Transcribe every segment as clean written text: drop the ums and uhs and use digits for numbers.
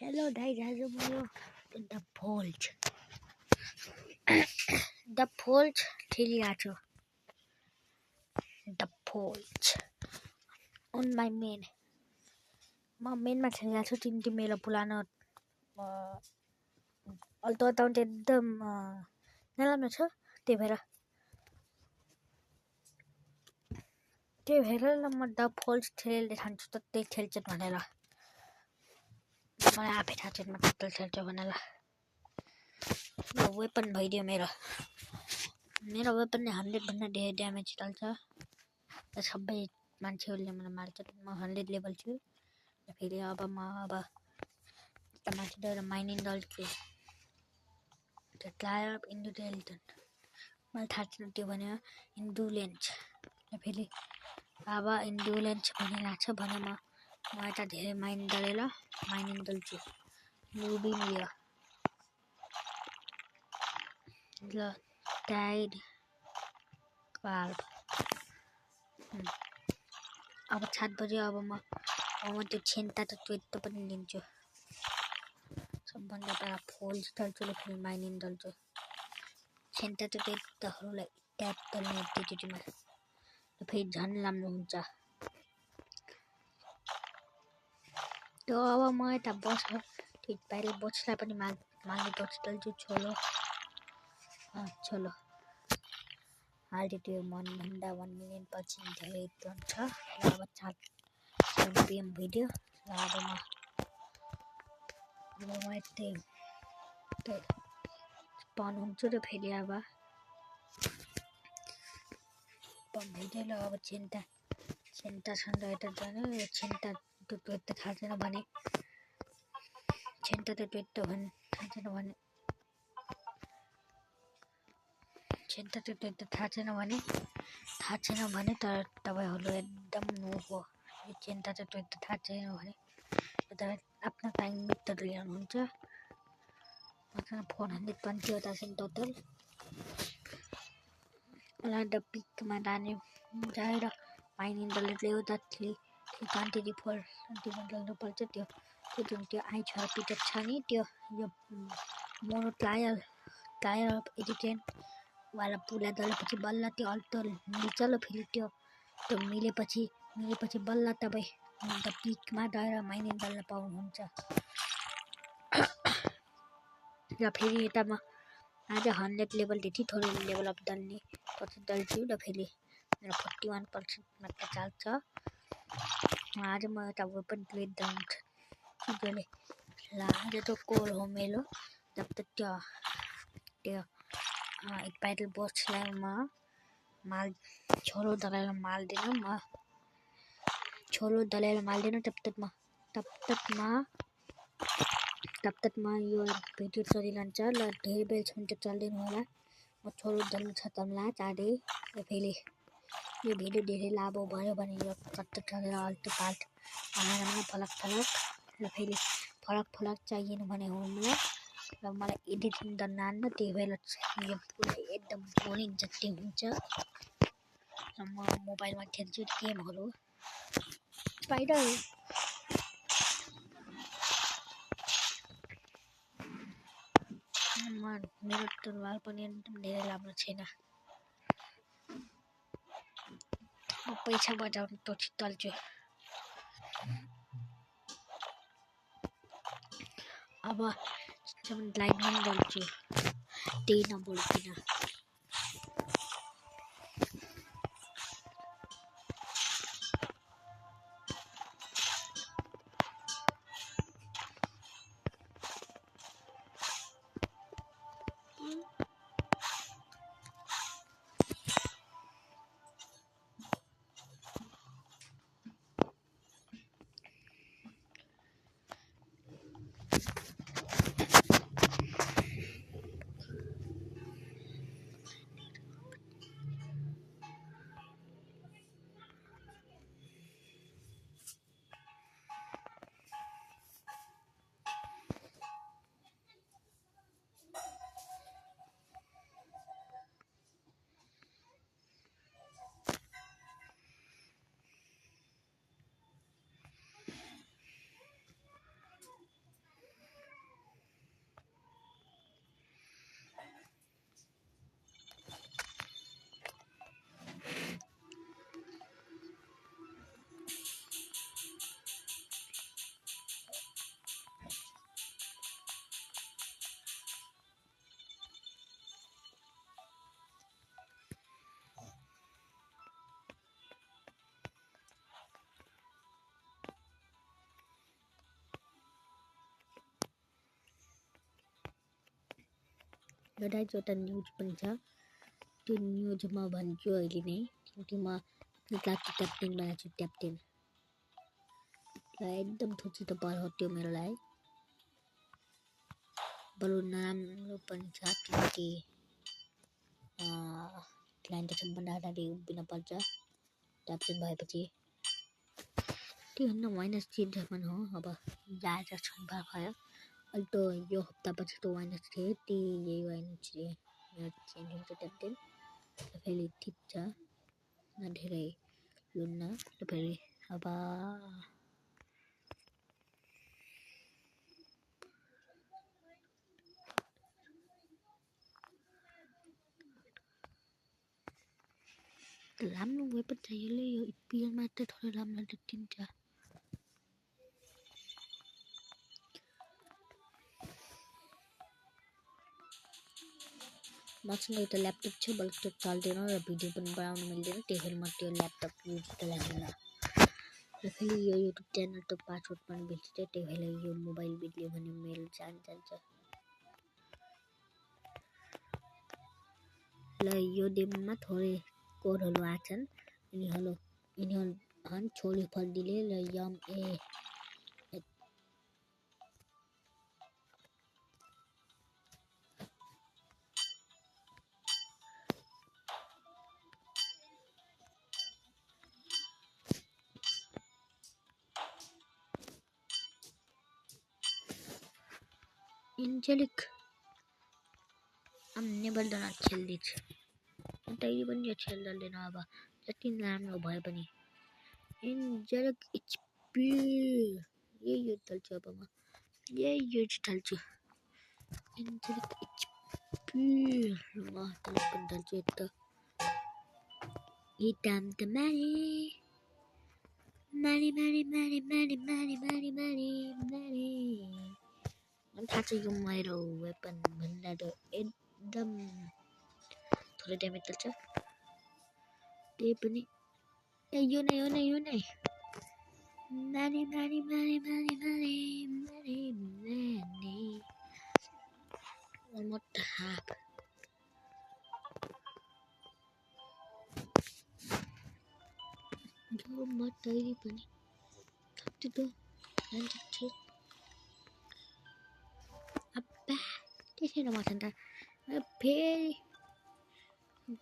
Hello guys, आज म the फोल्ज खेलिरहेको छु। द फोल्ज अन माई मेन। म मेनमा खेलिरहेको छु। तिमी मेरो पुरानो अल्टो अकाउन्ट एकदम नराम्रो छ। त्यही भएर म द फोल्ज खेलेर खान्छु। त त्यही खेल्छ भनेर मलाई आफै थाहा छैन म कति खेल्छु भनेर। वेपन भइदियो मेरो वेपनले 100 भन्दा धेरै ड्यामेज चाल्छ। र सबै मान्छेहरूले मलाई मार्छ। म 100 लेभल छु। र फेरि अब मान्छे माइनिङ दल्छु। ट्रायल अफ इन्डुलेन्ट मलाई थाहा छैन त्यो भन्यो इन्डुलेन्स। र फेरि अब इन्डुलेन्स भनिरहेको छ भने म यता धेरै माइनिङ दल्छु। रुबी मिल्यो ल टाइड क्वाल्भ। अब 7 बजे अब म त्यो छेन्ता त पनि लिन्छु। सबभन्दा पहिला फोल्ज दल्छु र फेरि माइनिङ दल्छु। छेन्ता त्वेतहरूलाई ट्याप दल्ने टिटीमा र फेरि झन् राम्रो हुन्छ। त्यो अब म यता बाहिर बसलाई पनि माल्ने दल्छु। छोलो हाल्यो त्यो मनभन्दा 1 मिलियन पछि धेरै हुन्छ। र अब 7 PM भिडियो। र अब म यतै स्पन हुन्छु। र फेरि अब भिडियो ल अब छेन्ता यता जानु। छेन्ता त थाहा छैन भने तर तपाईहरु एकदम नो हो। यो छेन्ता त थाहा छैन भने तपाईँ आफ्नो टाइम मिटर लिनुहुन्छ। मसँग 420 छ टोटल। द पिकमा जाएर माइनिङ दल्यो जसले 24 दल्नुपर्छ। त्यो आइछ पिटर छ नि त्यो यो मोनो टायर अफ एडिटेन वाला पुरा दलेपछि बल्ल त्यो अल्टो मिल्छ। ल फेरि त्यो मिलेपछि बल्ल तपाईँ द पिकमा गएर माइनिङ दल्न पाउनुहुन्छ। र फेरि यता म आज 100 लेभल देखि थोरै लेभल अप दल्छु। र फेरि मेरो 41% मात्र चाल्छ। आज म यता वेपन प्लेट दल्छु। आज तो कोर हो मेरो। जब तक त्यो एक प्याडल बक्सलाई म छोरो दलेर माल्दिनँ तब तक म यो भिडियो चलिरहन्छ। ल धेरै बेलसम्म त चल्दैन होला। म छोरो दल्नु छ तमला चाँडै। र फेरि यो भिडियो धेरै लामो भयो भने यो चट्ट चलेर अल्टो पाल्ट फलक। र फेरि फलक चाहिएन भने होला। र मलाई एडिटिङ गर्न आन्न। त्यही भएर यो पुरा एकदम बोरिङ जति हुन्छ। र म मोबाइलमा खेल्छु गेमहरू। स्पाइडर मेरो तरवार पनि एकदम धेरै राम्रो छैन। म पैसा बचाउनु दल्छु। अब लाइटनिङ दल्छु। त्यही नबोल्किन। एउटै न्युज पनि छ त्यो न्युज म भन्छु अहिले नै किनकि म क्लासको क्याप्टेन बनाएको छु क्याप्टेन र एकदम छिटो पढाउ त्यो मेरो लागि बरु नराम्रो पनि छ किनकि क्लाइन्ट त सबभन्दा अगाडि उभिन पर्छ क्याप्टेन भएपछि त्योभन्दा माइनस चिजसम्म हो अब जहाँ छन् भयो अल्टो यो हप्तापछि त वाइनस थियो यही वाइनस मेरो चेन्ज हुन्छ क्याप्टेन फेरि ठिक छ न धेरै लुन्न फेरि अब राम्रो वेपन चाहियो यो इपिएलमा त थोरै राम्रो देखिन्छ मसँग एउटा ल्यापटप छ बल्कि त्यो चल्दैन र भिडियो पनि बनाउन मिल्दैन त्यही भएर म त्यो ल्यापटप युज गर्दिनँ र फेरि यो युट्युब च्यानलको पासवर्ड पनि बिर्सिन्छ त्यही भएर यो मोबाइल बिग्रियो भने मेल जान्छ ल यो डेमोमा थोरै कोडहरू आछन् यिनीहरू छोरी फल्दीले र यम ए एन्जेलिक I'm never gonna kill this. तैँले पनि यो खेल्दैन अब जति राम्रो भए पनि एन्जेलिक एचपी यही युज चल्छ अब म यही युज चल्छु एन्जेलिक एचपी म पनि चल्छु त इटाम त मारी अनि थाहा छ यो मेरो वेपन भन्दा त एकदम थोरै ड्यामेज चल्छ त्यही पनि यो नै मारी almost half जो म तैरी पनि कति त अब्बा त्यसैन म त फेरि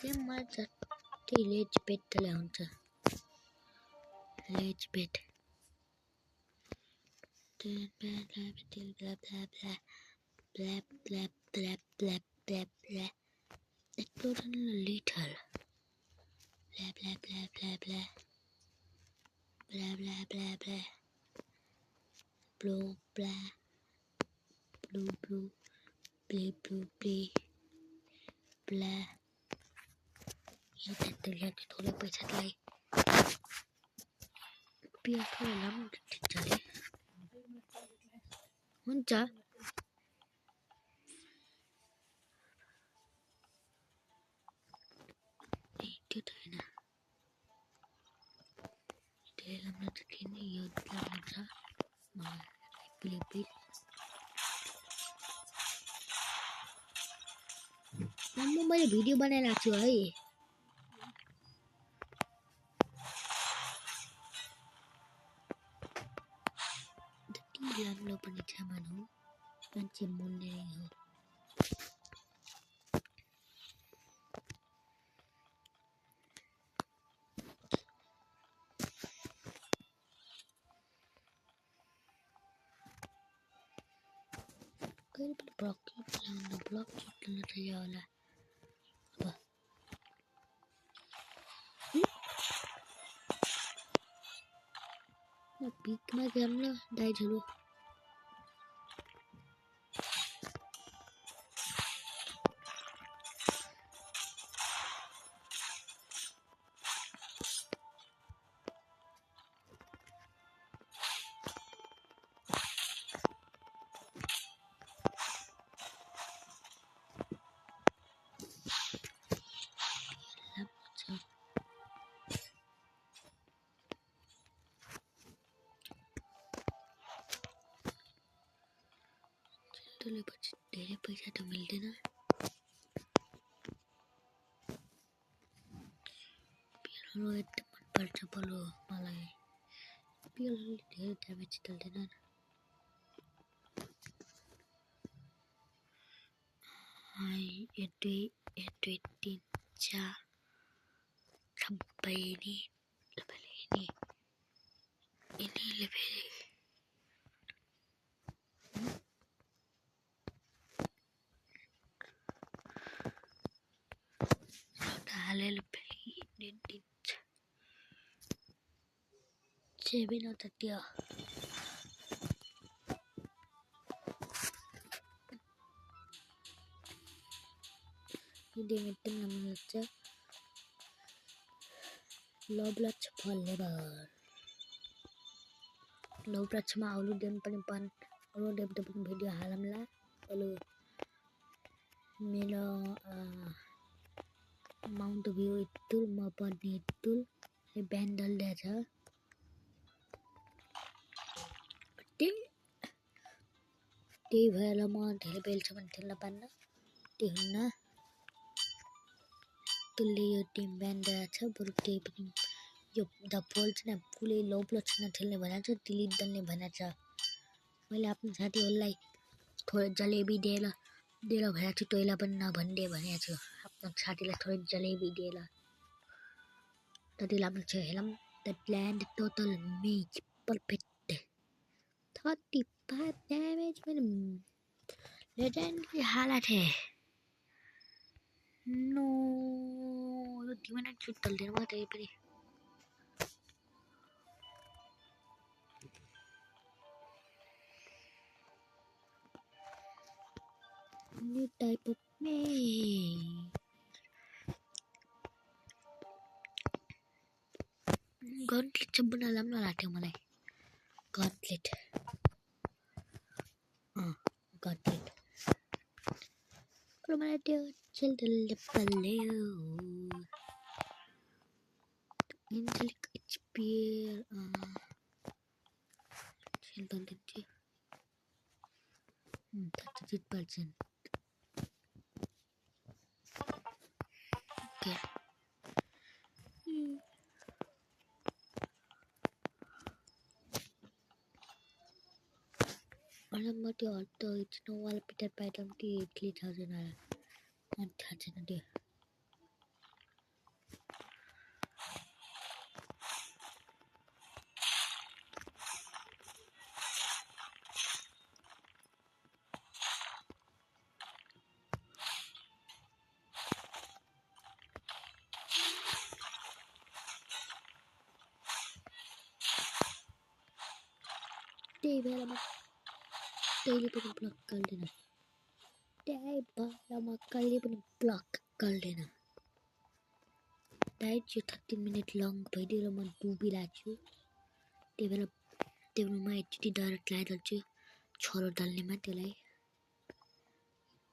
गेममा जति लेज बेट ल्याउँछ लेज बेट explosion little blue यो ट्याक्टरले थोरै पैसालाई पिएफको राम्रो ठिक छ हुन्छ त्यो त हैन धेरै राम्रो छ किन यो राम्रो छ मलाई मैले भिडियो बनाइरहेको छु है जति राम्रो पनि छ भनौँ मान्छे मुन्ने हो कहिले पनि ब्लक चिप्लन चाहियो होला अब पिकमा जाम ल दाइजहरू त्यसले पछि धेरै पैसा त मिल्दैन रो एकदम मनपर्छ पलो मलाई पिएलले धेरै ड्यामेज दिँदैन हाई एटै एटै 3 4 सबै नि यिनीले फेरि हालेर फेरि दिन्छ 7 हो त त्यो एकदम राम्रो लाग्छ लभ लाग्छ फलेभर लभ लाग्छमा अरू डेम पनि अरू डेम पनि भिडियो हालौँला अरू मेरो माउन्ट भ्यू इतुल म पनि इतुल ब्यान्डल छ त्यही भएर म धेरै बेलसम्म खेल्न पान्न त्यही हुन्न तुलले यो टिम ब्यान्ड छ बरु त्यही पनि यो द पोल चाहिँ फुलै लो ब्लक्समा खेल्ने भनेको छ दिलिप दलले भनेको छ मैले आफ्नो साथीहरूलाई थोरै जलेबी दिएर भनेको छु तैँलाई पनि नभन्दे भनेको छु आफ्नो साथीलाई थोरै जलेबी दिएर कति राम्रो छ हेरौँ द ल्यान्ड टोटल मेज पर्फेक्ट 35 damage मैंने लेजेंडरी हालत है नो तो डिमोनेट शूट कर देना बात है पर न्यू टाइप ऑफ में गॉन्टलेट सब बना लाम ना लाते मलाई गॉन्टलेट गॉन्टलेट और मैं तो चल पल्ले इंटेलिक एचपी चल दे 33% ओके Alam त्यो हट्ट इट्नो वाल पिटर पैटर्न की इटली था जना अच्छा जना they Dave lama daily pun block कर देना Dave lama kali pun block कर देना Dave जो 30 minute long video lama डुबी राख्छु त्यो म एकचोटि डाइरेक्ट लगाइदिन्छु छोरो डाल्नेमा त्यसलाई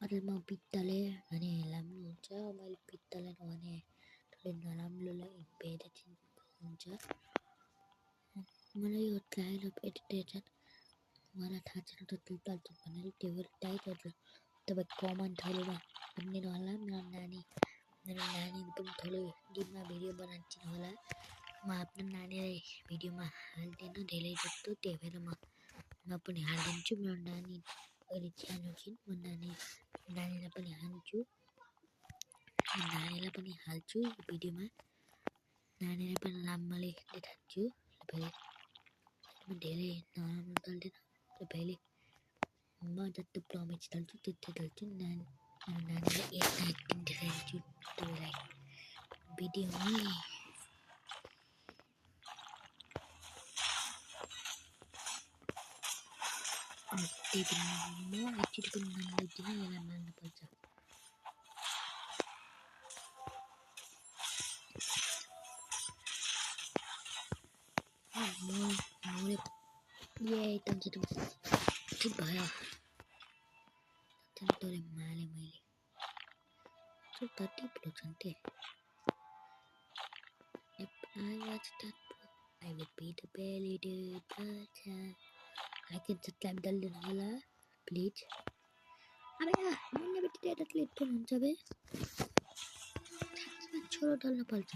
अरे म पित्तले भने राम्रो हुन्छ मैले पित्तले भने थोरै नराम्रोलाई भेट हुन्छ मलाई यो ट्रायल अफ एडिटेसन मलाई थाहा छैन त टोटल त भनेर त्यो टाइटल तपाईँ कमेन्टहरुमा भनिदिनु होला मेरो नानी पनि थोरै दिनमा भिडियो बनाउँछिन् होला म आफ्नो नानीलाई भिडियोमा हाल्दिनँ धेरै जस्तो त्यही भएर म पनि हाल्दिन्छु मेरो नानी अहिले सानो छिन् म नानीलाई पनि हाल्छु नानीलाई पनि हाल्छु भिडियोमा नानीलाई पनि लाम्माले देखाउँछु म धेरै नराम्रो चल्दैन तपाईँले म जति प्रमिस चल्छु त्यति चल्छु नानीलाई एक्टिङ देखाउँछु तपाईँलाई भिडियोमै त्यही पनि म एकचोटि पनि नाम लेख्दिनँ यसलाई मार्नुपर्छ ये तन्जु ठिक भयो तन्तोले माले मैले so 30% if I was that pro I would be the belly dude but I can subscribe dalin होला please अबे मुन्ने बित्तिकै एडिट पन हुन्छ बे छोरो डाल्न पर्छ